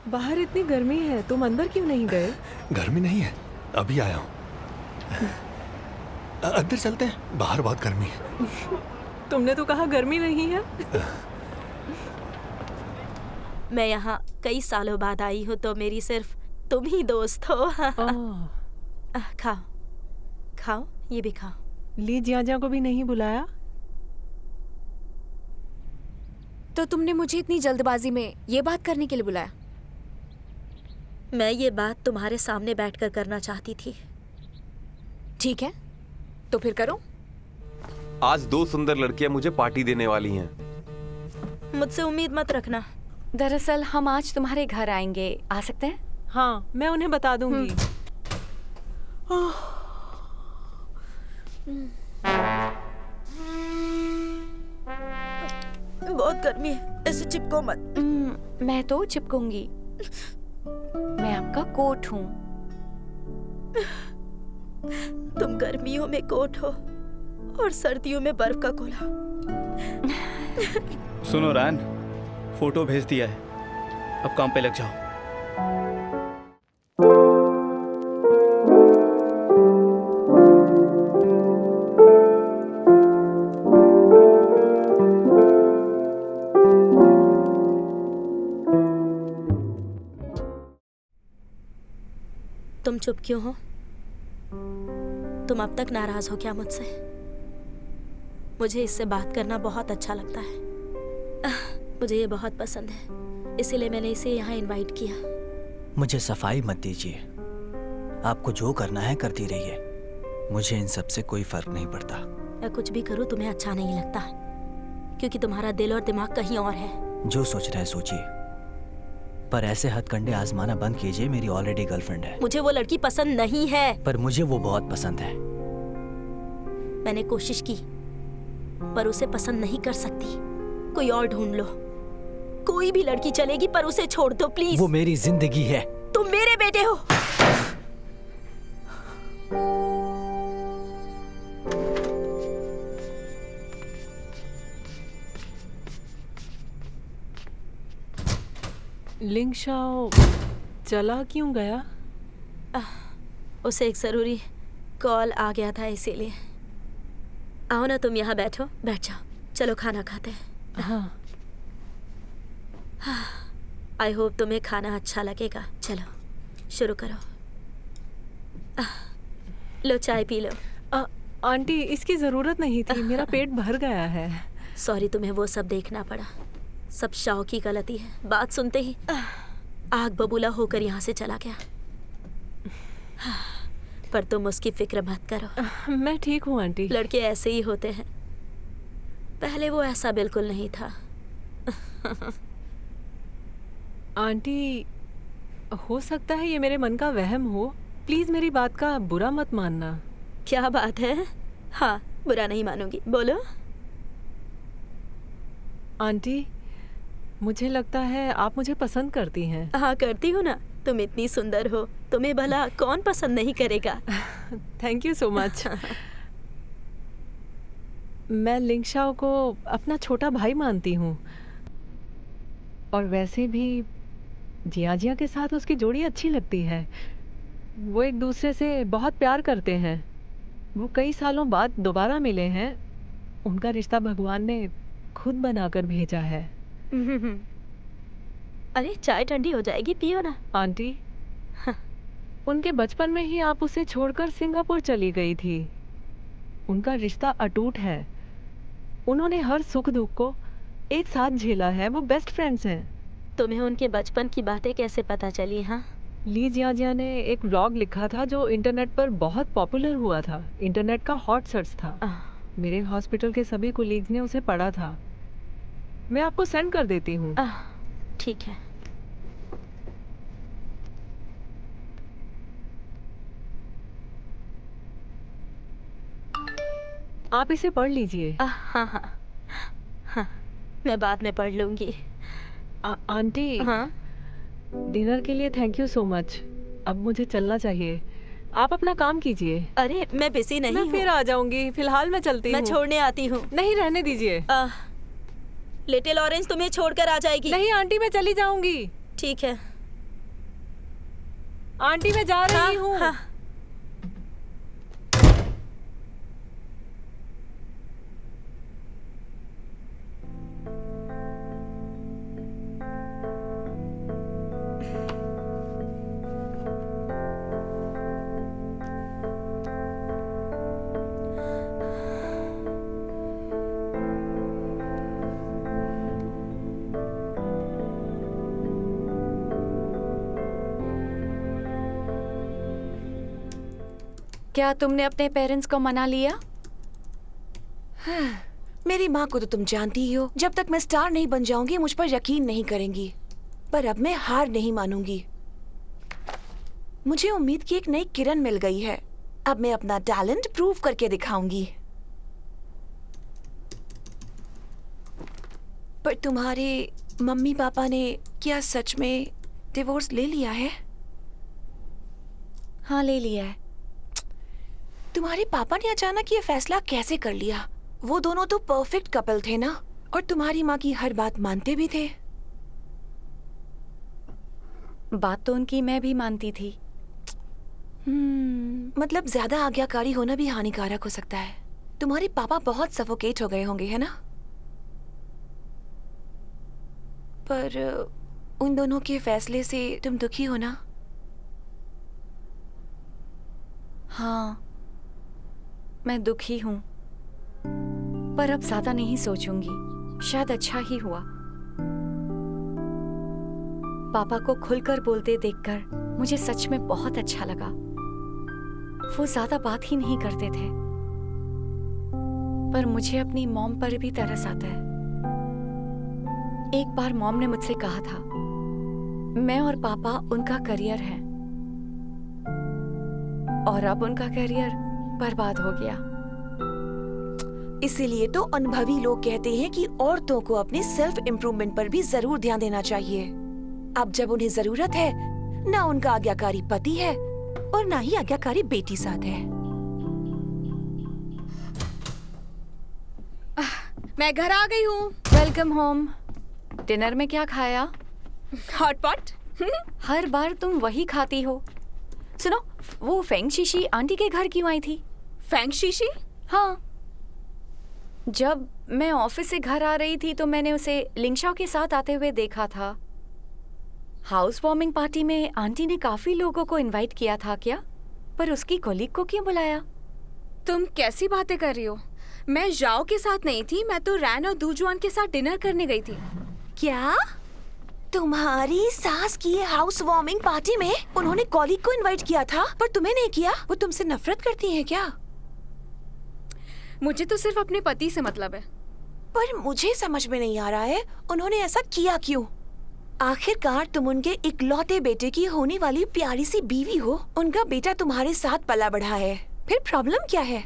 बाहर इतनी गर्मी है, तुम अंदर क्यों नहीं गए? गर्मी नहीं है, अभी आया हूँ। अंदर चलते हैं, बाहर बहुत गर्मी है। तुमने तो कहा गर्मी नहीं है। मैं यहाँ कई सालों बाद आई हूँ तो मेरी सिर्फ तुम ही दोस्त हो। खाओ खाओ, ये भी खाओ। ली जियाजा को भी नहीं बुलाया? तो तुमने मुझे इतनी जल्दबाजी में ये बात करने के लिए बुलाया? मैं ये बात तुम्हारे सामने बैठकर करना चाहती थी। ठीक है, तो फिर करो। आज 2 सुंदर लड़कियां मुझे पार्टी देने वाली हैं। मुझसे उम्मीद मत रखना। दरअसल हम आज तुम्हारे घर आएंगे, आ सकते हैं? हाँ, मैं उन्हें बता दूंगी। बहुत गर्मी है, ऐसे चिपको मत। मैं तो चिपकूंगी। मैं आपका कोट हूँ। तुम गर्मियों में कोट हो और सर्दियों में बर्फ का गोला। सुनो रैन, फोटो भेज दिया है, अब काम पे लग जाओ। तुम चुप क्यों हो? तुम अब तक नाराज हो क्या मुझसे? मुझे इससे बात करना बहुत अच्छा लगता है। मुझे ये बहुत पसंद है, इसीलिए मैंने इसे यहाँ इनवाइट किया। मुझे सफाई मत दीजिए, आपको जो करना है करती रहिए, मुझे इन सब से कोई फर्क नहीं पड़ता। मैं कुछ भी करूँ तुम्हें अच्छा नहीं लगता, क्योंकि तुम्हारा दिल और दिमाग कहीं और है। जो सोच रहे सोचिए, पर ऐसे हथकंडे आजमाना बंद कीजिए। मेरी ऑलरेडी गर्लफ्रेंड है। मुझे वो लड़की पसंद नहीं है। पर मुझे वो बहुत पसंद है। मैंने कोशिश की, पर उसे पसंद नहीं कर सकती। कोई और ढूंढ लो, कोई भी लड़की चलेगी, पर उसे छोड़ दो प्लीज। वो मेरी जिंदगी है। तुम मेरे बेटे हो। लिंगशाओ चला क्यों गया? उसे एक जरूरी कॉल आ गया था, इसीलिए। आओ ना, तुम यहाँ बैठो, बैठ जाओ। चलो खाना खाते हैं। हाँ। आई होप तुम्हें खाना अच्छा लगेगा। चलो शुरू करो। लो चाय पी लो। आंटी, इसकी जरूरत नहीं थी, मेरा पेट भर गया है। सॉरी, तुम्हें वो सब देखना पड़ा। सब शाओ की गलती है। बात सुनते ही आग बबूला होकर यहाँ से चला गया। पर तुम उसकी फिक्र मत करो। मैं ठीक हूँ आंटी। लड़के ऐसे ही होते हैं, पहले वो ऐसा बिल्कुल नहीं था। आंटी, हो सकता है ये मेरे मन का वहम हो, प्लीज मेरी बात का बुरा मत मानना। क्या बात है? हाँ, बुरा नहीं मानूंगी, बोलो। आंटी, मुझे लगता है आप मुझे पसंद करती हैं। हाँ, करती हूँ ना। तुम इतनी सुंदर हो, तुम्हें भला कौन पसंद नहीं करेगा। Thank you so much. मैं लिंगशाओ को अपना छोटा भाई मानती हूँ, और वैसे भी जियाजिया के साथ उसकी जोड़ी अच्छी लगती है। वो एक दूसरे से बहुत प्यार करते हैं। वो कई सालों बाद दोबारा मिले हैं। उनका रिश्ता भगवान ने खुद बनाकर भेजा है। अरे चाय ठंडी हो जाएगी, पियो ना। आंटी, उनके बचपन में ही आप उसे छोड़कर सिंगापुर चली गई थी। उनका रिश्ता अटूट है। उन्होंने हर सुख दुख को एक साथ झेला है। वो बेस्ट फ्रेंड्स हैं। तुम्हें उनके बचपन की बातें कैसे पता चली? हाँ, ली जियाजिया ने एक ब्लॉग लिखा था जो इंटरनेट पर बहुत पॉपुलर हुआ था। इंटरनेट का हॉट सर्च था। मेरे हॉस्पिटल के सभी कोलीग्स ने उसे पढ़ा था। मैं आपको सेंड कर देती हूँ। ठीक है। आप इसे पढ़ लीजिए। हाँ हाँ हाँ, मैं बाद में पढ़ लूंगी। आंटी, हाँ, डिनर के लिए थैंक यू सो मच। अब मुझे चलना चाहिए, आप अपना काम कीजिए। अरे मैं बिजी नहीं मैं हूँ। फिर आ जाऊंगी, फिलहाल मैं चलती हूँ। मैं छोड़ने आती हूँ। नहीं, रहने दीजिए। लिटिल ऑरेंज तुम्हें छोड़कर आ जाएगी। नहीं आंटी, मैं चली जाऊंगी। ठीक है, आंटी मैं जा रही हूँ। हाँ। क्या तुमने अपने पेरेंट्स को मना लिया? मेरी माँ को तो तुम जानती ही हो, जब तक मैं स्टार नहीं बन जाऊंगी मुझ पर यकीन नहीं करेंगी। पर अब मैं हार नहीं मानूंगी। मुझे उम्मीद की एक नई किरण मिल गई है। अब मैं अपना टैलेंट प्रूव करके दिखाऊंगी। पर तुम्हारे मम्मी पापा ने क्या सच में डिवोर्स ले लिया है? हाँ, ले लिया है। तुम्हारे पापा ने अचानक ये फैसला कैसे कर लिया? वो दोनों तो परफेक्ट कपल थे ना, और तुम्हारी माँ की हर बात मानते भी थे। बात तो उनकी मैं भी मानती थी। मतलब ज्यादा आज्ञाकारी होना भी हानिकारक हो सकता है। तुम्हारे पापा बहुत सफोकेट हो गए होंगे, है ना? पर उन दोनों के फैसले से तुम दुखी हो ना? हाँ, मैं दुखी हूँ, पर अब ज्यादा नहीं सोचूंगी। शायद अच्छा ही हुआ। पापा को खुलकर बोलते देखकर मुझे सच में बहुत अच्छा लगा। वो ज्यादा बात ही नहीं करते थे, पर मुझे अपनी मॉम पर भी तरस आता है। एक बार मॉम ने मुझसे कहा था, मैं और पापा उनका करियर है, और अब उनका करियर बर्बाद हो गया। इसीलिए तो अनुभवी लोग कहते हैं कि औरतों को अपने सेल्फ इम्प्रूवमेंट पर भी जरूर ध्यान देना चाहिए। अब जब उन्हें जरूरत है, ना उनका आज्ञाकारी पति है और ना ही आज्ञाकारी बेटी साथ है। मैं घर आ गई हूँ। Welcome home. डिनर में क्या खाया? Hot pot. हर बार तुम वही खाती हो। सुनो, वो फेंग शीशी आंटी के घर क्यों आई थी? फेंग शीशी? हाँ, जब मैं ऑफिस से घर आ रही थी तो मैंने उसे लिंगशाओ के साथ आते हुए देखा था। हाउस वार्मिंग पार्टी में आंटी ने काफी लोगों को इनवाइट किया था क्या? पर उसकी कोलीग को क्यों बुलाया? तुम कैसी बातें कर रही हो? मैं जाओ के साथ नहीं थी, मैं तो रैन और दूजुआन के साथ डिनर करने गई थी। क्या तुम्हारी सास की हाउस वार्मिंग पार्टी में उन्होंने कॉलीग को इनवाइट किया था, पर तुम्हें नहीं किया? वो तुमसे नफरत करती हैं क्या? मुझे तो सिर्फ अपने पति से मतलब है। पर मुझे समझ में नहीं आ रहा है उन्होंने ऐसा किया क्यों। आखिरकार तुम उनके इकलौते बेटे की होने वाली प्यारी सी बीवी हो। उनका बेटा तुम्हारे साथ पला बढ़ा है, फिर प्रॉब्लम क्या है?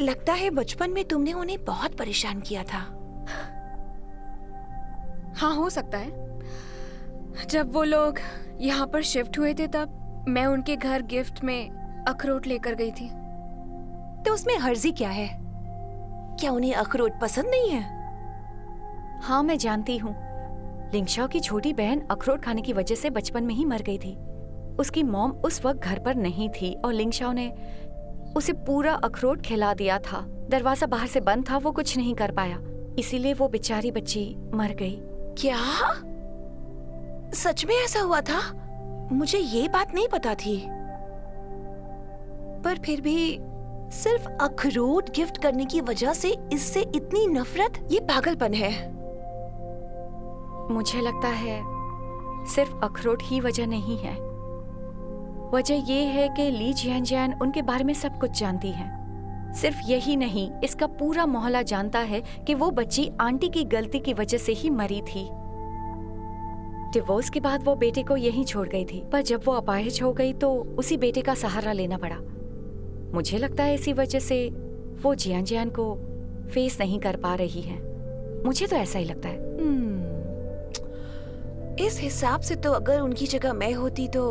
लगता है बचपन में तुमने उन्हें बहुत परेशान किया था। हाँ, हो सकता है। जब वो लोग यहाँ पर शिफ्ट हुए थे तब मैं उनके घर गिफ्ट में अखरोट लेकर गई थी। तो उसमें हर्जी क्या है? क्या उन्हें अखरोट पसंद नहीं है? हाँ, मैं जानती हूँ। लिंगशाओ की छोटी बहन अखरोट खाने की वजह से बचपन में ही मर गई थी। उसकी मॉम उस वक्त घर पर नहीं थी और लिंगशाओ ने उसे पूरा अखरोट खिला दिया था। दरवाजा बाहर से बंद था, वो कुछ नहीं कर पाया, इसीलिए वो बेचारी बच्ची मर गई। क्या सच में ऐसा हुआ था? मुझे ये बात नहीं पता थी। पर फिर भी सिर्फ अखरोट गिफ्ट करने की वजह से इससे इतनी नफरत, ये पागलपन है। मुझे लगता है सिर्फ अखरोट ही वजह नहीं है। वजह ये है कि ली जियानजियान उनके बारे में सब कुछ जानती है। सिर्फ यही नहीं, इसका पूरा मोहल्ला जानता है कि वो बच्ची आंटी की गलती की वजह से ही मरी थी। डिवोर्स के बाद वो बेटे को यहीं छोड़ गई थी, पर जब वो अपाहिज हो गई तो उसी बेटे का सहारा लेना पड़ा। मुझे लगता है इसी वजह से वो जियानजियान को फेस नहीं कर पा रही है। मुझे तो ऐसा ही लगता है। इस हिसाब से तो अगर उनकी जगह मैं होती तो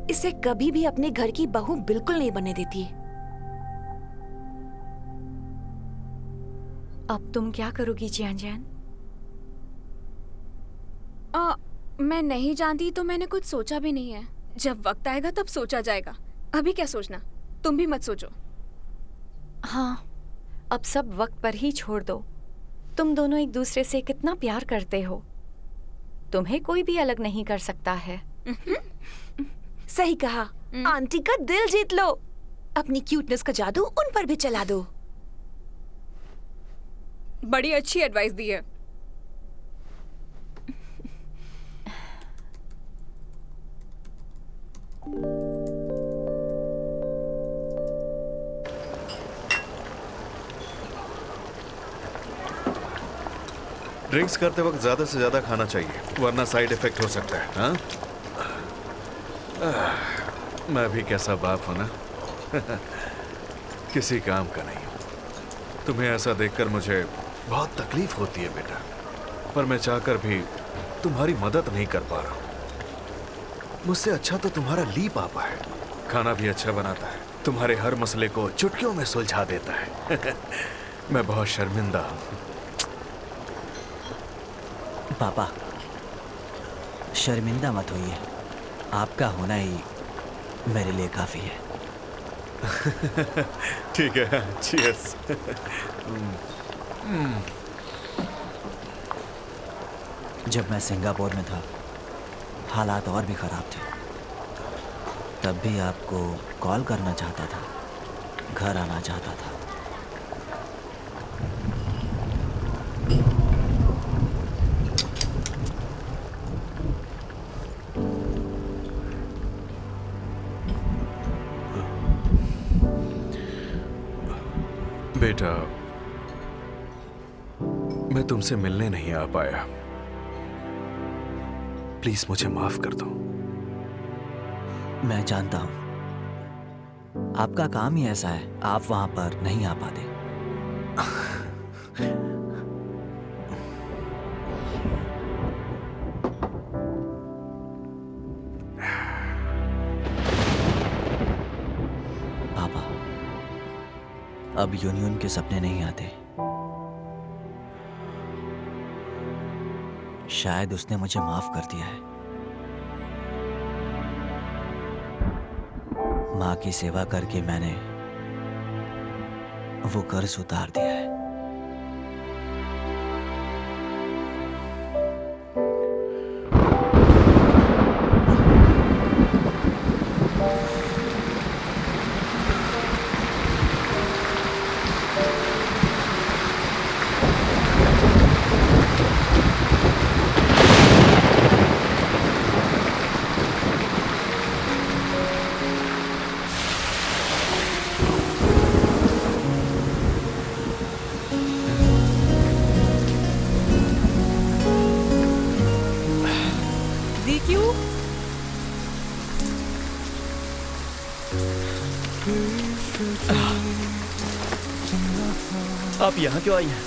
इसे कभी भी अपने घर की बहू बिल्कुल नहीं बनने देती। अब तुम क्या करोगी जियानजियान? मैं नहीं जानती तो मैंने कुछ सोचा भी नहीं है। जब वक्त आएगा तब सोचा जाएगा। अभी क्या सोचना, तुम भी मत सोचो। हाँ, अब सब वक्त पर ही छोड़ दो। तुम दोनों एक दूसरे से कितना प्यार करते हो, तुम्हें कोई भी अलग नहीं कर सकता है। सही कहा। आंटी का दिल जीत लो। अपनी क्यूटनेस का जादू उन पर भी चला दो। बड़ी अच्छी एडवाइस दी है। ड्रिंक्स करते वक्त ज्यादा से ज्यादा खाना चाहिए, वरना साइड इफेक्ट हो सकता है। हाँ? मैं भी कैसा बाप हूं ना। किसी काम का नहीं। तुम्हें ऐसा देखकर मुझे बहुत तकलीफ होती है बेटा, पर मैं चाहकर भी तुम्हारी मदद नहीं कर पा रहा हूं। मुझसे अच्छा तो तुम्हारा ली पापा है। खाना भी अच्छा बनाता है, तुम्हारे हर मसले को चुटकियों में सुलझा देता है। मैं बहुत शर्मिंदा हूं। पापा, शर्मिंदा मत होइए, आपका होना ही मेरे लिए काफी है। ठीक है, चीयर्स। जब मैं सिंगापुर में था, हालात और भी खराब थे। तब भी आपको कॉल करना चाहता था, घर आना चाहता था। बेटा, मैं तुमसे मिलने नहीं आ पाया। प्लीज मुझे माफ कर दो। मैं जानता हूं, आपका काम ही ऐसा है, आप वहां पर नहीं आ पाते। पापा, अब यूनियन के सपने नहीं आते। शायद उसने मुझे माफ कर दिया है। माँ की सेवा करके मैंने वो कर्ज उतार दिया है। आप यहाँ क्यों आई हैं?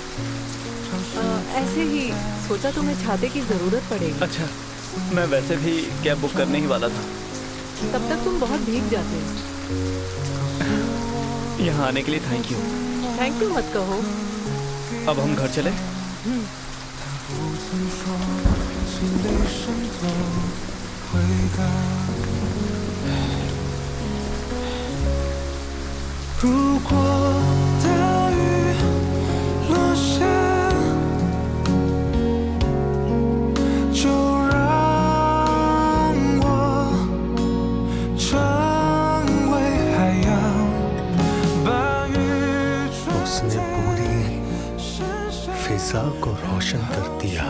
ऐसे ही सोचा तुम्हें छाते की जरूरत पड़ेगी। अच्छा, मैं वैसे भी कैब बुक करने ही वाला था। तब तक तुम बहुत भीग जाते हो। यहाँ आने के लिए थैंक यू। थैंक यू मत कहो। अब हम घर चले? उसने पूरी फिजा को रोशन कर दिया।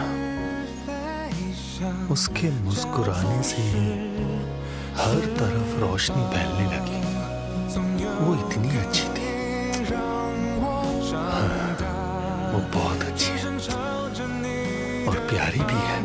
उसके मुस्कुराने से ही हर तरफ रोशनी फैलने लगी। वो इतनी अच्छी थी। हाँ, वो बहुत अच्छी है और प्यारी भी है।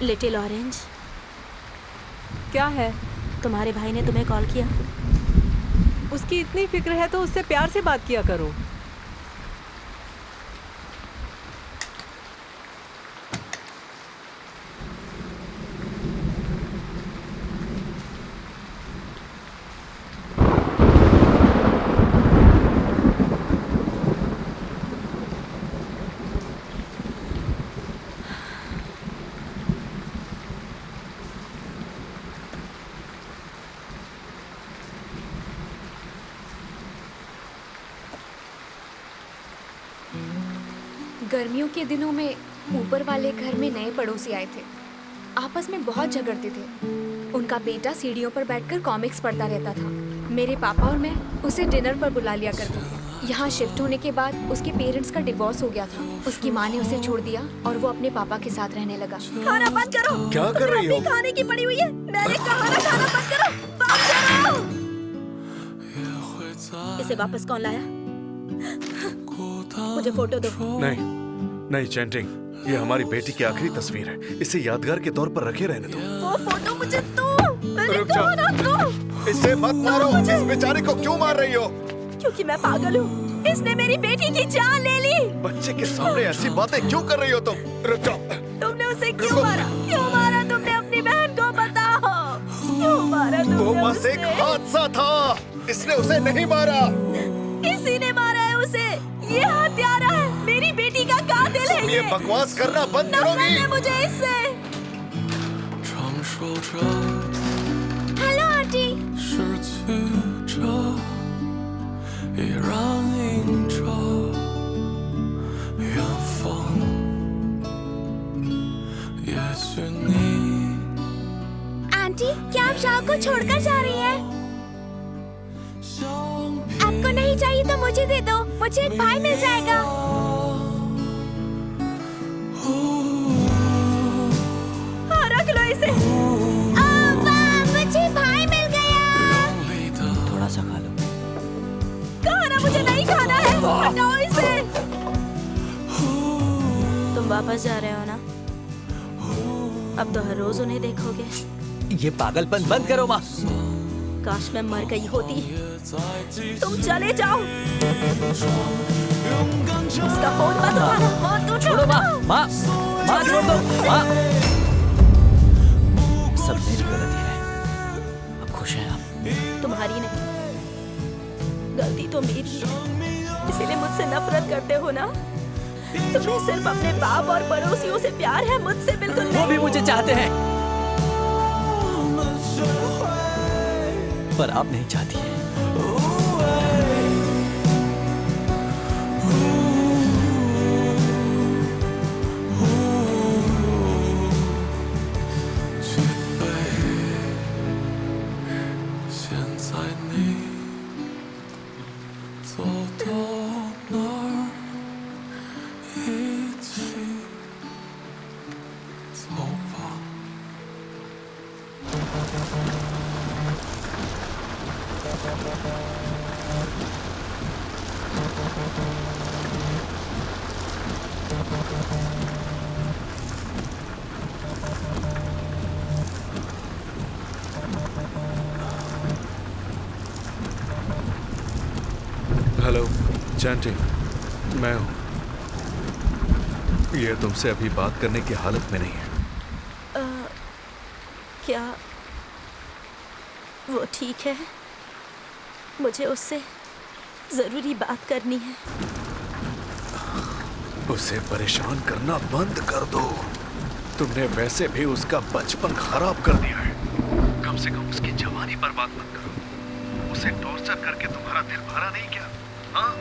लिटिल ऑरेंज, क्या है? तुम्हारे भाई ने तुम्हें कॉल किया? उसकी इतनी फिक्र है तो उससे प्यार से बात किया करो। गर्मियों के दिनों में ऊपर वाले घर में नए पड़ोसी आए थे। आपस में बहुत झगड़ते थे। उनका बेटा सीढ़ियों पर बैठकर कॉमिक्स पढ़ता रहता था। मेरे पापा और मैं उसे डिनर पर बुला लिया करते थे। यहाँ शिफ्ट होने के बाद उसके पेरेंट्स का डिवोर्स हो गया था। उसकी माँ ने उसे छोड़ दिया और वो अपने पापा के साथ रहने लगा। खाना बंद करो। क्या कर रही हो? खाने की पड़ी हुई है। मैंने कहा ना खाना बंद करो। बंद करो। इसे वापस कौन लाया? मुझे फोटो दो। नहीं नहीं चैंटिंग, ये हमारी बेटी की आखिरी तस्वीर है। इसे यादगार के तौर पर रखे रहने दो। वो फोटो मुझे दो। मैंने रुक कहा ना जाओ। दो। इसे मत मारो। इस बेचारे को क्यों मार रही हो? क्योंकि मैं पागल हूँ। इसने मेरी बेटी की जान ले ली। बच्चे के सामने ऐसी बातें क्यों कर रही हो तुम? रुक जाओ। तुमने उसे क्यों मारा? क्यों मारा तुमने अपनी बहन को? बताओ क्यों मारा तुमने वो बस एक उसे? हादसा था। इसने उसे नहीं मारा। किसी ने मारा है उसे। ये हत्यारा है। मेरी बेटी का कातिल है। ये बकवास करना बंद करोगी? नफरत है मुझे इससे। Hello aunty. आंटी, क्या आप शाह को छोड़कर जा रही हैं? आपको नहीं चाहिए तो मुझे दे दो। मुझे एक भाई मिल जाएगा। हाँ, रख लो इसे। वाह, मुझे भाई मिल गया। थोड़ा सा खा लो। कहा ना मुझे नहीं खाना है। हटाओ इसे। तुम वापस जा रहे हो ना? अब तो हर रोज उन्हें देखोगे। ये पागलपन बंद करो माँ। काश मैं मर गई होती। तुम चले जाओ। उसका फोन मत उठाना। फोन तो छोड़ो माँ। माँ माँ छोड़ दो माँ। सब मेरी गलती है। अब खुश हैं आप? तुम्हारी नहीं, गलती तो मेरी है। इसीलिए मुझसे नफरत करते हो ना? तुम्हें सिर्फ अपने बाप और पड़ोसियों से प्यार है, मुझसे बिल्कुल नहीं। वो भी मुझे चाहते हैं, पर आप नहीं चाहती है। हेलो चैंटिंग, मैं हूँ। ये तुमसे अभी बात करने की हालत में नहीं है। क्या वो ठीक है? मुझे उससे जरूरी बात करनी है। उसे परेशान करना बंद कर दो। तुमने वैसे भी उसका बचपन खराब कर दिया है। कम से कम उसकी जवानी बर्बाद मत करो। उसे टॉर्चर करके तुम्हारा दिल भरा नहीं क्या? हाँ?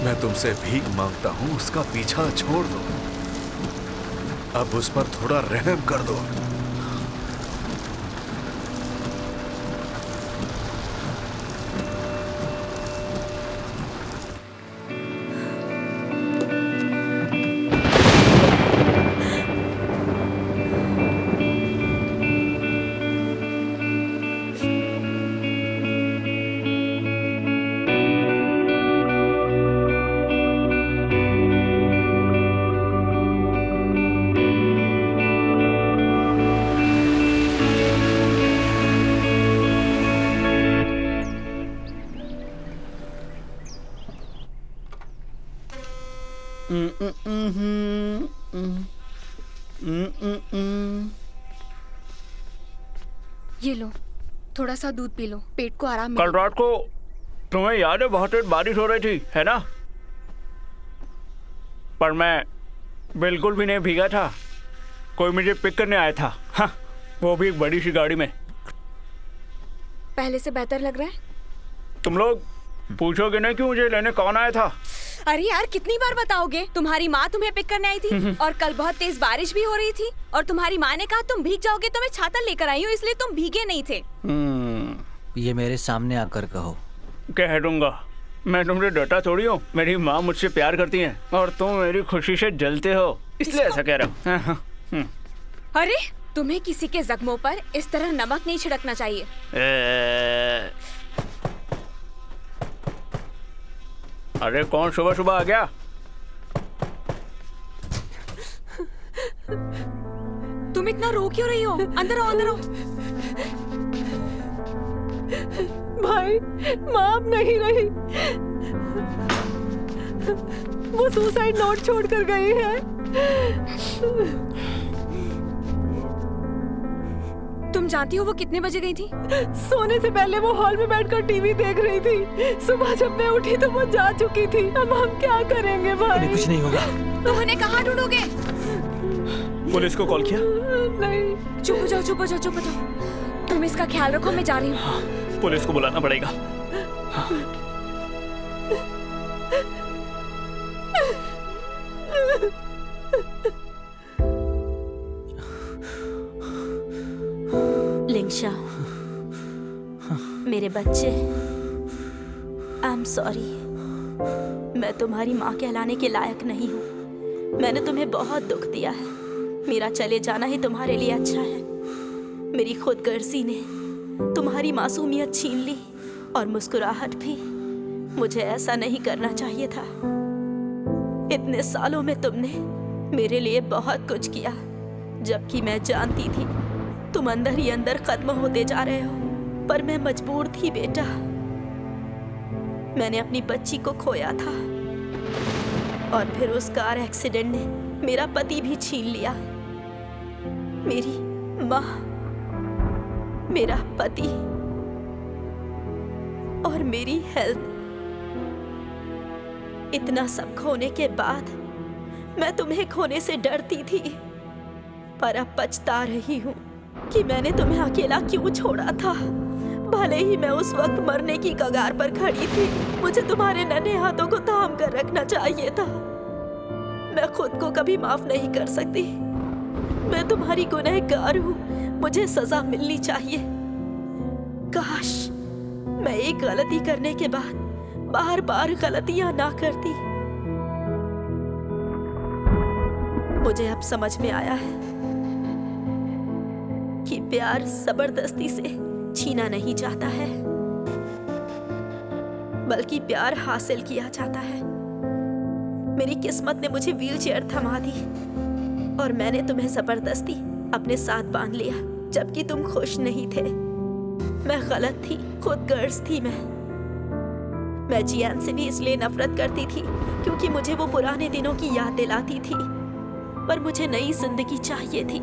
मैं तुमसे भीख मांगता हूँ, उसका पीछा छोड़ दो। अब उस पर थोड़ा रहम कर दो। ये लो, थोड़ा सा दूध पी लो, पेट को आराम कल मिलेगा। रात को तुम्हें याद है बहुत तेज बारिश हो रही थी, है ना? पर मैं बिल्कुल भी नहीं भीगा था। कोई मुझे पिक करने आया था, हाँ, वो भी एक बड़ी सी गाड़ी में। पहले से बेहतर लग रहा है? तुम लोग पूछोगे ना कि मुझे लेने कौन आया था? अरे यार, कितनी बार बताओगे? तुम्हारी माँ तुम्हें पिक करने आई थी और कल बहुत तेज बारिश भी हो रही थी और तुम्हारी माँ ने कहा तुम भीग जाओगे तो मैं छाता लेकर आई हूँ, इसलिए तुम भीगे नहीं थे। ये मेरे सामने आकर कहो। कह दूंगा, मैं तुमसे डरता थोड़ी हूँ। मेरी माँ मुझसे प्यार करती है और तुम मेरी खुशी से जलते हो, इसलिए ऐसा कह रहा हूँ। अरे, तुम्हें किसी के जख्मों पर इस तरह नमक नहीं छिड़कना चाहिए। अरे कौन सुबह सुबह आ गया? तुम इतना रो क्यों रही हो? अंदर आओ, अंदर आओ। भाई, माँ अब नहीं रही। वो सुसाइड नोट छोड़ कर गई है। तुम जानती हो वो कितने बजे गई थी? सोने से पहले वो हॉल में बैठकर टीवी देख रही थी। सुबह जब मैं उठी तो वो जा चुकी थी। अब हम क्या करेंगे भाई? कुछ नहीं होगा। तुम उन्हें कहाँ ढूंढोगे? पुलिस को कॉल किया? नहीं। चुप हो जाओ, चुप हो जाओ, चुप हो जाओ। तुम इसका ख्याल रखो, मैं जा रही हूँ। हाँ, पुलिस को बुलाना पड़ेगा। हाँ। लिंगशा, मेरे बच्चे, आई एम सॉरी। मैं तुम्हारी माँ कहलाने के लायक नहीं हूँ। मैंने तुम्हें बहुत दुख दिया है। मेरा चले जाना ही तुम्हारे लिए अच्छा है। मेरी खुदगर्जी ने तुम्हारी मासूमियत छीन ली और मुस्कुराहट भी। मुझे ऐसा नहीं करना चाहिए था। इतने सालों में तुमने मेरे लिए बहुत कुछ किया, जबकि मैं जानती थी तुम अंदर ही अंदर खत्म होते जा रहे हो। पर मैं मजबूर थी बेटा। मैंने अपनी बच्ची को खोया था और फिर उस कार एक्सीडेंट ने मेरा पति भी छीन लिया। मेरी माँ, मेरा पति और मेरी हेल्थ। इतना सब खोने के बाद मैं तुम्हें खोने से डरती थी, पर अब पछता रही हूँ कि मैंने तुम्हें अकेला क्यों छोड़ा था। भले ही मैं उस वक्त मरने की कगार पर खड़ी थी, मुझे तुम्हारे नन्हे हाथों को थाम कर रखना चाहिए था। मैं खुद को कभी माफ नहीं कर सकती। मैं तुम्हारी गुनहगार हूँ, मुझे सजा मिलनी चाहिए। काश मैं एक गलती करने के बाद बार बार गलतियां ना करती। मुझे अब समझ में आया है कि प्यार जबरदस्ती से छीना नहीं जाता है, बल्कि प्यार हासिल किया जाता है। मेरी किस्मत ने मुझे व्हीलचेयर थमा दी और मैंने तुम्हें जबरदस्ती अपने साथ बांध लिया, जबकि तुम खुश नहीं थे। मैं गलत थी, खुदगर्ज थी। मैं जियान से भी इसलिए नफरत करती थी क्योंकि मुझे वो पुराने दिनों की याद दिलाती थी। पर मुझे नई जिंदगी चाहिए थी।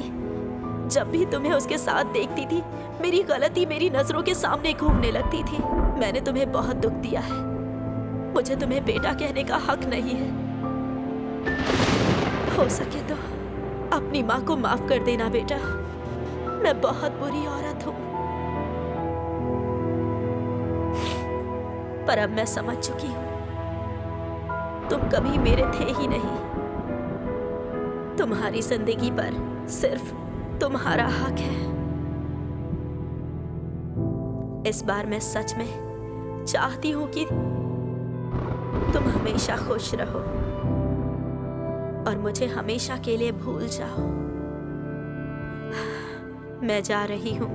जब भी तुम्हें उसके साथ देखती थी, मेरी गलती मेरी नजरों के सामने घूमने लगती थी। मैंने तुम्हें बहुत दुख दिया है। मुझे तुम्हें बेटा कहने का हक नहीं है। हो सके तो अपनी माँ को माफ कर देना बेटा। मैं बहुत बुरी औरत हूँ, पर अब मैं समझ चुकी हूँ तुम कभी मेरे थे ही नहीं। तुम्हारी जिंदगी पर सिर्फ तुम्हारा हक है। इस बार मैं सच में चाहती हूँ कि तुम हमेशा खुश रहो और मुझे हमेशा के लिए भूल जाओ। मैं जा रही हूँ।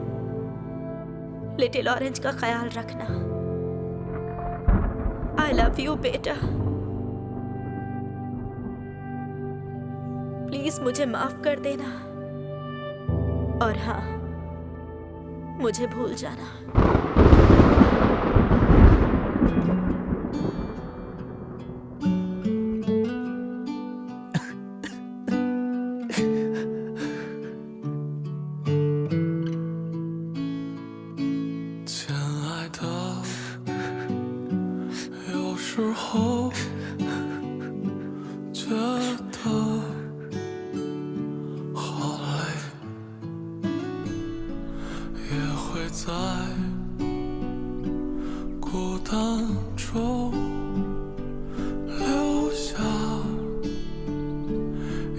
लिटिल ऑरेंज का ख्याल रखना। आई लव यू बेटा। प्लीज मुझे माफ कर देना और हाँ, मुझे भूल जाना। 时候，觉得好累，也会在孤单中留下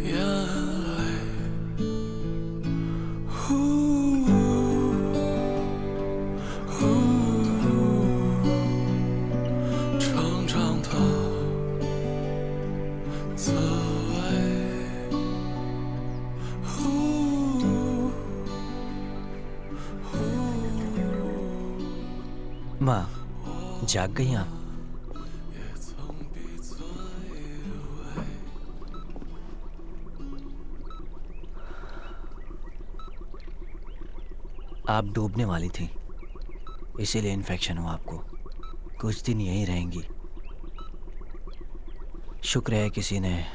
眼泪。成长的滋味。माँ, जाग गई आप? आप डूबने वाली थी, इसीलिए इन्फेक्शन हुआ आपको। कुछ दिन यहीं रहेंगी। शुक्र है किसी ने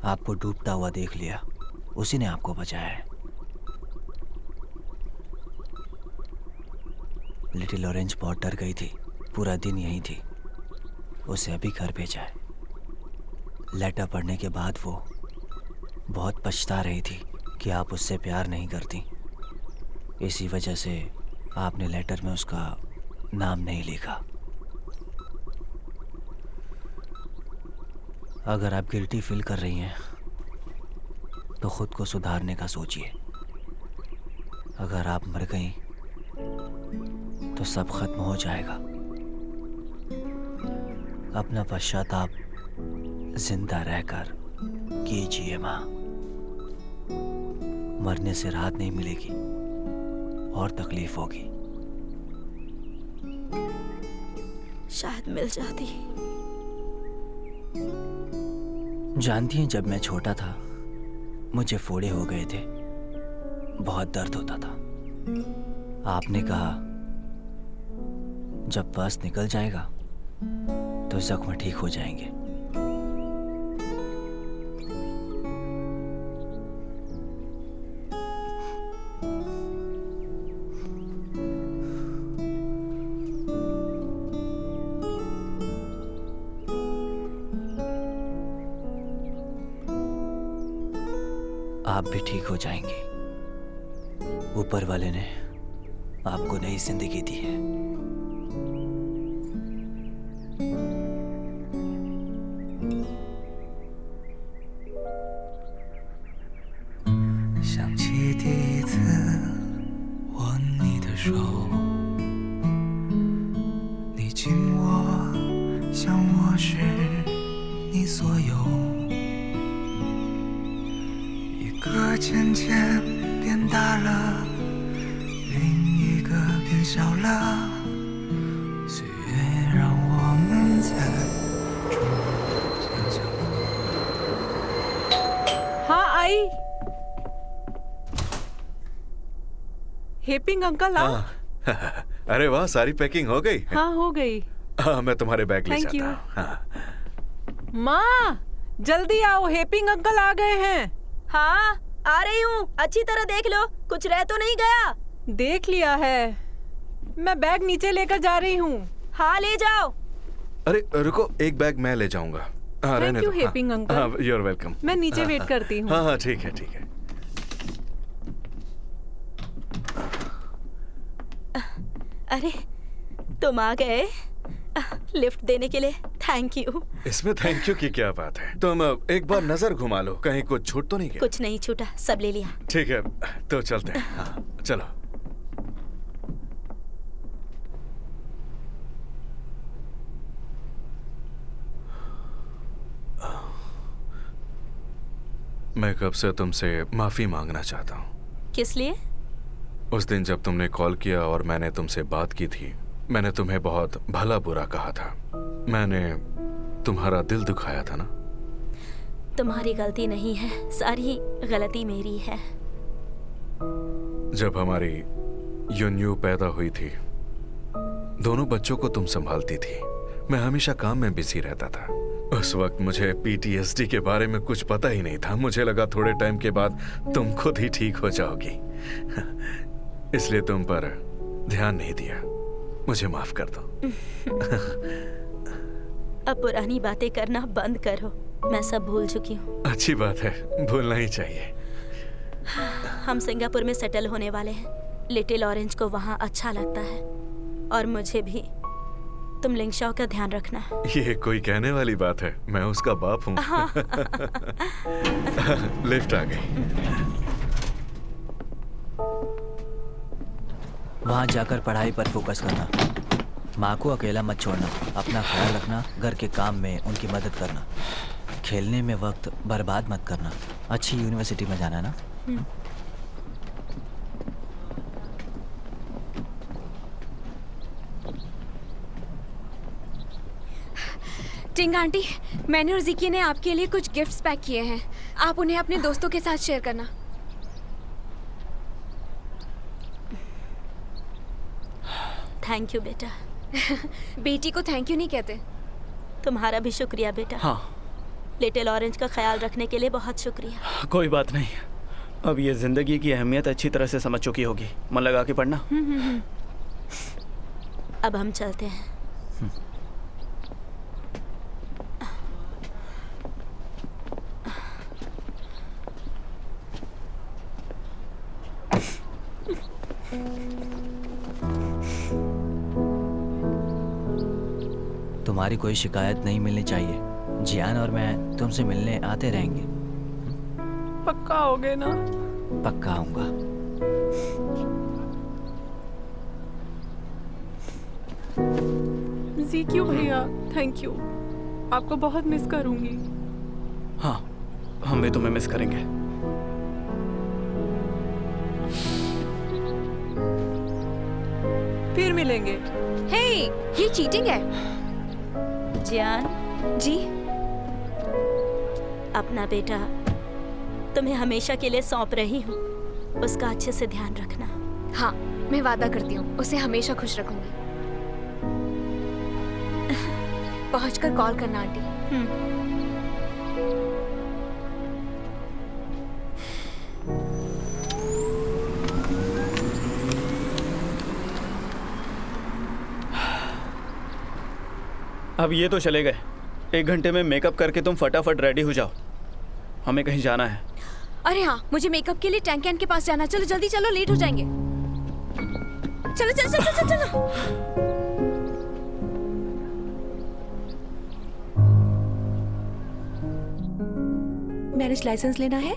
आपको डूबता हुआ देख लिया, उसी ने आपको बचाया है। लिटिल ऑरेंज बहुत डर गई थी, पूरा दिन यहीं थी। उसे अभी घर भेजा है। लेटर पढ़ने के बाद वो बहुत पछता रही थी कि आप उससे प्यार नहीं करती। इसी वजह से आपने लेटर में उसका नाम नहीं लिखा। अगर आप गिल्टी फील कर रही हैं तो खुद को सुधारने का सोचिए। अगर आप मर गई तो सब खत्म हो जाएगा। अपना पश्चाताप जिंदा रहकर कीजिए माँ। मरने से राहत नहीं मिलेगी और तकलीफ होगी। शायद मिल जाती। जानती हैं, जब मैं छोटा था मुझे फोड़े हो गए थे, बहुत दर्द होता था। आपने कहा जब बस निकल जाएगा तो जख्म ठीक हो जाएंगे। आप भी ठीक हो जाएंगे। ऊपर वाले ने आपको नई जिंदगी दी है। हेपिंग अंकल आओ। अरे वाह, सारी पैकिंग हो गई? हाँ, हो गई। हाँ, मैं तुम्हारे बैग ले Thank जाता you। हूँ। हाँ। माँ, जल्दी आओ, हेपिंग अंकल आ गए हैं। हाँ, आ रही हूँ। अच्छी तरह देख लो, कुछ रह तो नहीं गया। देख लिया है। मैं बैग नीचे लेकर जा रही हूँ। हाँ, ले जाओ। अरे रुको, एक बैग मैं ले जाऊंगा। Thank you helping uncle. You are welcome. मैं नीचे वेट करती हूँ। हाँ हाँ, ठीक है ठीक है। अरे, तुम आ गए। लिफ्ट देने के लिए थैंक यू। इसमें थैंक यू की क्या बात है? तुम एक बार नजर घुमा लो, कहीं कुछ छूट तो नहीं गया? कुछ नहीं छूटा, सब ले लिया। ठीक है, तो चलते हैं। हाँ, चलो। मैं कब से तुमसे माफी मांगना चाहता हूँ। किस लिए? उस दिन जब तुमने कॉल किया और मैंने तुमसे बात की थी, मैंने तुम्हें बहुत भला बुरा कहा था। मैंने तुम्हारा दिल दुखाया था ना? तुम्हारी गलती नहीं है, सारी गलती मेरी है। जब हमारी यून्यू पैदा हुई थी, दोनों बच्चों को तुम संभालती थी। मैं हमेशा काम में बिजी रहता था। उस वक्त मुझे PTSD के बारे में कुछ पता ही नहीं था। मुझे लगा थोड़े टाइम के बाद तुम खुद ही ठीक हो जाओगी। इसलिए तुम पर ध्यान नहीं दिया। मुझे माफ कर दो। अब पुरानी बातें करना बंद करो। मैं सब भूल चुकी हूँ। अच्छी बात है, भूलना ही चाहिए। हम सिंगापुर में सेटल होने वाले हैं। लिटिल ऑरेंज को वहाँ अच्छा लगता है और मुझे भी। तुम लिंगशाओ का ध्यान रखना। ये कोई कहने वाली बात है, मैं उसका बाप हूँ। लिफ्ट आ गई। वहाँ जाकर पढ़ाई पर फोकस करना, माँ को अकेला मत छोड़ना, अपना ख्याल रखना, घर के काम में उनकी मदद करना, खेलने में वक्त बर्बाद मत करना। अच्छी यूनिवर्सिटी में जाना ना। टिंग आंटी, मैंने और जिकी ने आपके लिए कुछ गिफ्ट्स पैक किए हैं। आप उन्हें अपने दोस्तों के साथ शेयर करना। थैंक यू बेटा। बेटी को थैंक यू नहीं कहते। तुम्हारा भी शुक्रिया बेटा। हाँ, लिटिल ऑरेंज का ख्याल रखने के लिए बहुत शुक्रिया। कोई बात नहीं। अब ये जिंदगी की अहमियत अच्छी तरह से समझ चुकी होगी। मन लगा के पढ़ना। अब हम चलते हैं। तुम्हारी कोई शिकायत नहीं मिलनी चाहिए। जियान और मैं तुमसे मिलने आते रहेंगे। पक्का होगे ना? पक्का आऊंगा। जीक्यू भैया, थैंक यू। आपको बहुत मिस करूंगी। हाँ, हम भी तुम्हें मिस करेंगे। फिर मिलेंगे। हे, ये चीटिंग है। जियान जी, अपना बेटा तुम्हें हमेशा के लिए सौंप रही हूँ। उसका अच्छे से ध्यान रखना। हाँ, मैं वादा करती हूँ उसे हमेशा खुश रखूंगी। पहुंचकर कॉल करना आंटी। अब ये तो चले गए। 1 घंटे में मेकअप करके तुम फटाफट रेडी हो जाओ, हमें कहीं जाना है। अरे हाँ, मुझे मेकअप के लिए टैंक कैन के पास जाना। चलो जल्दी चलो, लेट हो जाएंगे। चलो चलो चलो चलो चलो। मैरिज लाइसेंस लेना है?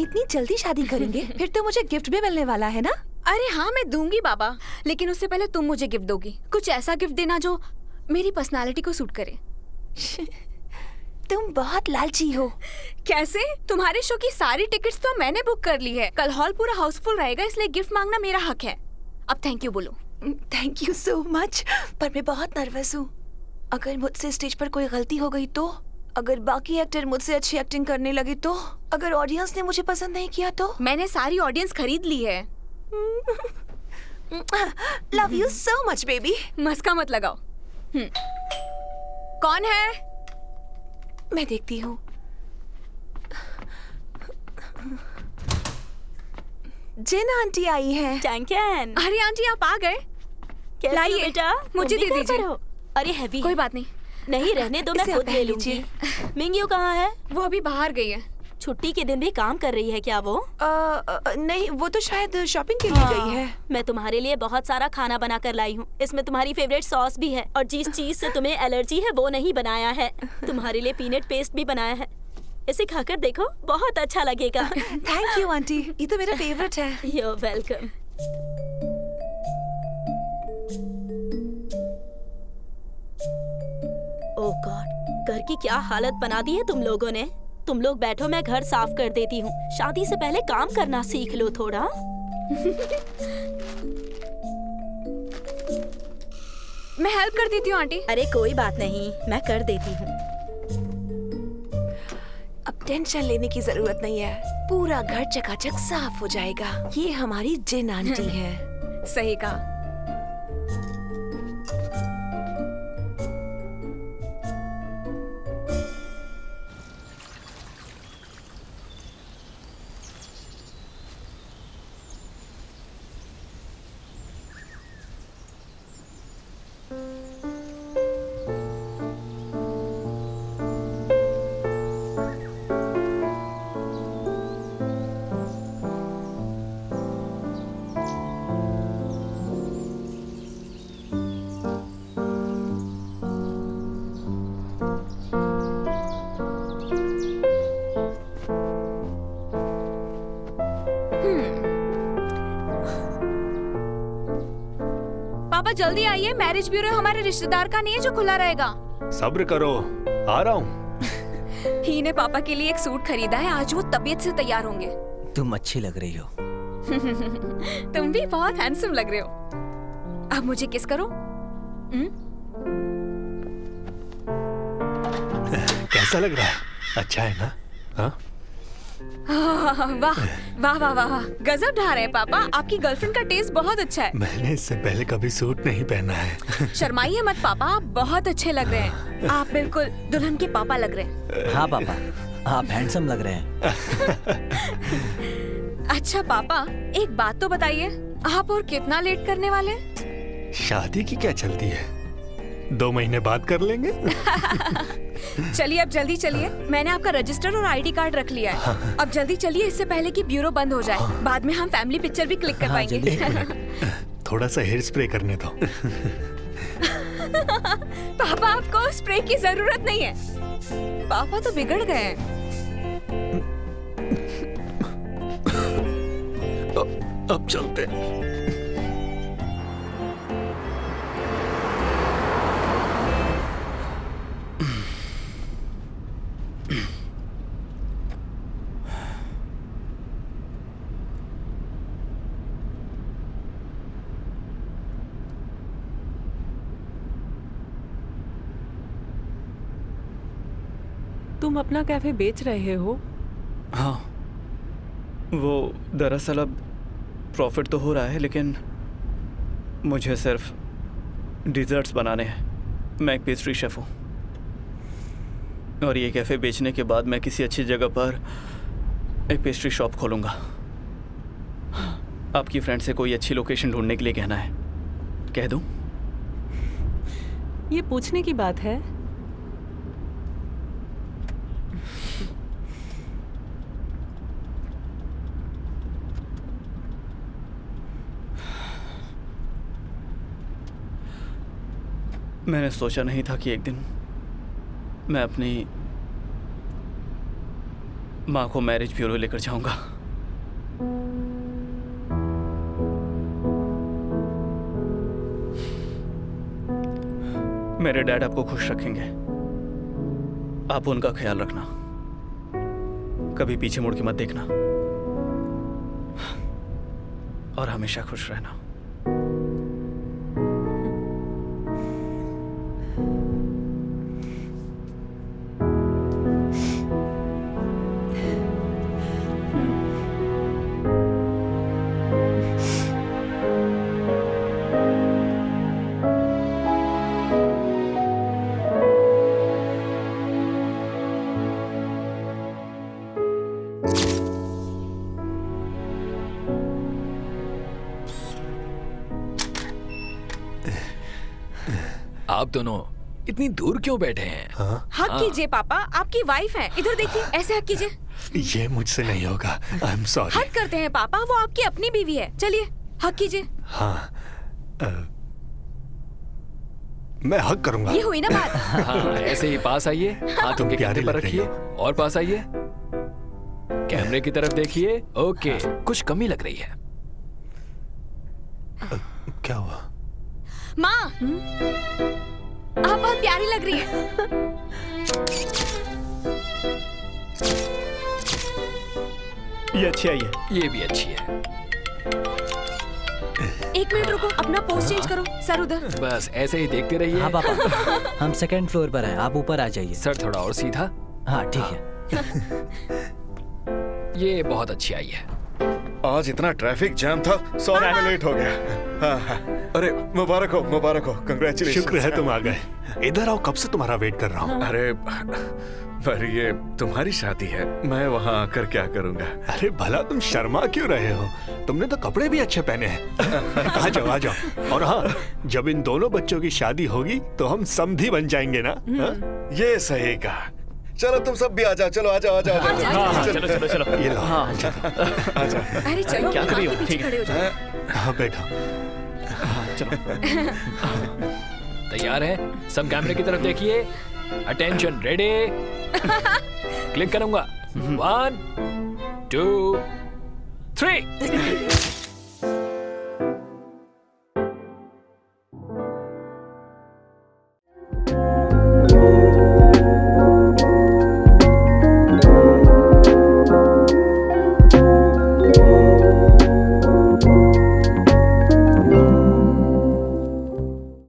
इतनी जल्दी शादी करेंगे? फिर तो मुझे गिफ्ट भी मिलने वाला है ना? अरे हाँ, मैं दूंगी बाबा, लेकिन उससे पहले तुम मुझे गिफ्ट दोगी। कुछ ऐसा गिफ्ट देना जो मेरी पर्सनालिटी को सूट करे। तुम बहुत लालची हो। कैसे? तुम्हारे शो की सारी टिकट्स तो मैंने बुक कर ली है। कल हॉल पूरा हाउसफुल रहेगा, इसलिए गिफ्ट मांगना मेरा हक है। अब थैंक यू बोलो। थैंक यू सो मच, पर मैं बहुत नर्वस हूँ। अगर मुझसे स्टेज पर कोई गलती हो गई तो, अगर बाकी एक्टर मुझसे अच्छी एक्टिंग करने लगे तो, अगर ऑडियंस ने मुझे पसंद नहीं किया तो। मैंने सारी ऑडियंस खरीद ली है। Love you so much baby. मस्का मत लगाओ। कौन है? मैं देखती हूँ। जिन आंटी आई है। टैंकन। अरे आंटी, आप आ गए। लाइए बेटा, मुझे दे दीजिए। अरे हैवी। कोई बात नहीं। नहीं रहने दो, मैं खुद ले लूंगी। मिंगयू कहाँ है? वो अभी बाहर गई है। छुट्टी के दिन भी काम कर रही है क्या वो? नहीं, वो तो शायद शॉपिंग के लिए गई है। मैं तुम्हारे लिए बहुत सारा खाना बना कर लाई हूँ। इसमें तुम्हारी फेवरेट सॉस भी है और जिस चीज से तुम्हें एलर्जी है वो नहीं बनाया है। तुम्हारे लिए पीनट पेस्ट भी बनाया है। इसे खाकर देखो, बहुत अच्छा लगेगा। थैंक यू आंटी, ये तो मेरा फेवरेट है। You're welcome। ओह गॉड, घर की क्या हालत बना दी है तुम लोगों ने। तुम लोग बैठो, मैं घर साफ कर देती हूँ। शादी से पहले काम करना सीख लो थोड़ा। मैं हेल्प कर देती हूँ आंटी। अरे कोई बात नहीं, मैं कर देती हूँ। अब टेंशन लेने की जरूरत नहीं है, पूरा घर चकाचक साफ हो जाएगा। ये हमारी जिन आंटी है। सही कहा। जल्दी आइए, मैरिज ब्यूरो हमारे रिश्तेदार का नहीं है जो खुला रहेगा। सब्र करो, आ रहा हूँ। ही ने पापा के लिए एक सूट खरीदा है, आज वो तबीयत से तैयार होंगे। तुम अच्छी लग रही हो। तुम भी बहुत हैंडसम लग रहे हो। अब मुझे किस करो। कैसा लग रहा है? अच्छा है ना? हाँ? वाह वाह वाह वाह, गजब ढा रहे हैं पापा। आपकी गर्लफ्रेंड का टेस्ट बहुत अच्छा है। मैंने इससे पहले कभी सूट नहीं पहना है। शर्माइए मत पापा, आप बहुत अच्छे लग रहे हैं। आप बिल्कुल दुल्हन के पापा लग रहे हैं। हाँ पापा, आप हैंडसम लग रहे हैं। अच्छा पापा, एक बात तो बताइए, आप और कितना लेट करने वाले हैं? शादी की क्या चलती है, 2 महीने बाद कर लेंगे। चलिए अब जल्दी चलिए, मैंने आपका रजिस्टर और आईडी कार्ड रख लिया है। अब जल्दी चलिए, इससे पहले कि ब्यूरो बंद हो जाए। बाद में हम फैमिली पिक्चर भी क्लिक कर पाएंगे। 1 मिनट, थोड़ा सा हेयर स्प्रे करने दो। पापा आपको स्प्रे की जरूरत नहीं है। पापा तो बिगड़ गए हैं। अब चलते हैं। तुम अपना कैफे बेच रहे हो? हाँ, वो दरअसल अब प्रॉफिट तो हो रहा है, लेकिन मुझे सिर्फ डिज़र्ट्स बनाने हैं। मैं एक पेस्ट्री शेफ़ हूँ और ये कैफ़े बेचने के बाद मैं किसी अच्छी जगह पर एक पेस्ट्री शॉप खोलूँगा। आपकी फ्रेंड से कोई अच्छी लोकेशन ढूंढने के लिए कहना है, कह दूँ? ये पूछने की बात है। मैंने सोचा नहीं था कि एक दिन मैं अपनी माँ को मैरिज ब्यूरो लेकर जाऊंगा। मेरे डैड आपको खुश रखेंगे, आप उनका ख्याल रखना, कभी पीछे मुड़ के मत देखना और हमेशा खुश रहना। आप दोनों इतनी दूर क्यों बैठे हैं? हक कीजिए पापा, आपकी वाइफ है। इधर देखिए, ऐसे हक कीजिए। ये मुझसे नहीं होगा, आई एम सॉरी। हक करते हैं पापा, वो आपकी अपनी बीवी है। चलिए हक कीजिए। हाँ, मैं हक करूंगा। ये हुई ना बात। हाँ, ऐसे ही पास आइए, हाथ उनके कंधे पर रखिए और पास आइए, कैमरे की तरफ देखिए। ओके, कुछ कमी लग रही है। क्या हुआ? माँ, आप बहुत प्यारी लग रही हैं। ये अच्छी आई है। ये भी अच्छी है। एक मिनट रुको, अपना पोज चेंज करो। सर उधर। बस ऐसे ही देखते रहिए। हाँ पापा, हम 2nd फ्लोर पर हैं, आप ऊपर आ जाइए। सर थोड़ा और सीधा। हाँ ठीक है। ये बहुत अच्छी आई है। आज इतना ट्रैफिक जैम था, सॉरी मैं लेट हो गया। हाँ। अरे मुबारक हो, कंग्रेचुलेशन। शुक्र है तुम आ गए। इधर आओ, कब से तुम्हारा वेट कर रहा हूँ। अरे पर ये तुम्हारी शादी है, मैं वहाँ आकर क्या करूँगा? अरे भला तुम शर्मा क्यों रहे हो? तुमने तो कपड़े भी अच्छे पहने हैं। आ जाओ। और हाँ, जब इन दोनों बच्चों की शादी होगी तो हम समधी बन जाएंगे ना। ये सही कहा। चलो तुम सब भी आ जाओ, चलो आ जाओ। चलो। ये लो। हाँ, आ जाओ। अरे चलो, क्या कर रही हो? पीछे ठीक है। खड़े हो जाओ। हाँ बैठो। चलो। तैयार है? सब कैमरे की तरफ देखिए। Attention, ready? क्लिक करूंगा। 1 2 3